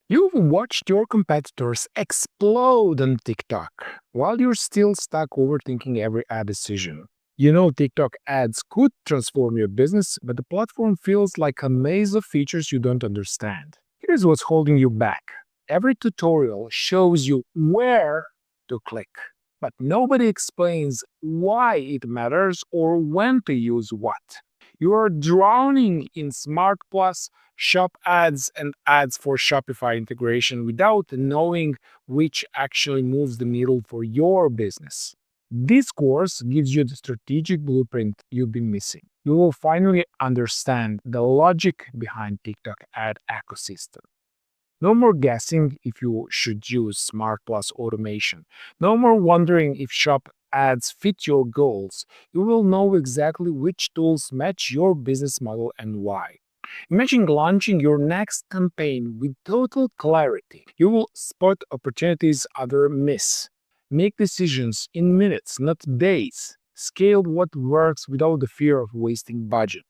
You've watched your competitors explode on TikTok while you're still stuck overthinking every ad decision. You know TikTok ads could transform your business, but the platform feels like a maze of features you don't understand. Here's what's holding you back. Every tutorial shows you where to click, but nobody explains why it matters or when to use what. You are drowning in Smart Plus, Shop ads, and ads for Shopify integration without knowing which actually moves the needle for your business. This course gives you the strategic blueprint you've been missing. You will finally understand the logic behind TikTok ad ecosystem. No more guessing if you should use Smart Plus automation. No more wondering if shop ads fit your goals. You will know exactly which tools match your business model and why. Imagine launching your next campaign with total clarity. You will spot opportunities others miss. Make decisions in minutes, not days. Scale what works without the fear of wasting budget.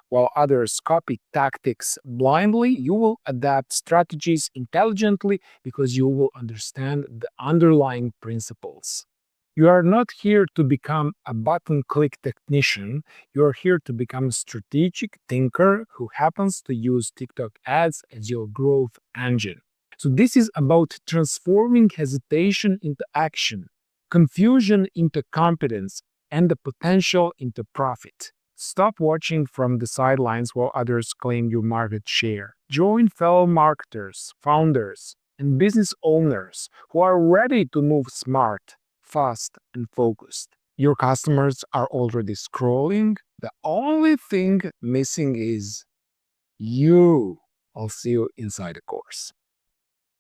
While others copy tactics blindly, you will adapt strategies intelligently because you will understand the underlying principles. You are not here to become a button click technician. You are here to become a strategic thinker who happens to use TikTok ads as your growth engine. So, this is about transforming hesitation into action, confusion into competence, and the potential into profit. Stop watching from the sidelines while others claim your market share. Join fellow marketers, founders, and business owners who are ready to move smart, fast, and focused. Your customers are already scrolling. The only thing missing is you. I'll see you inside the course.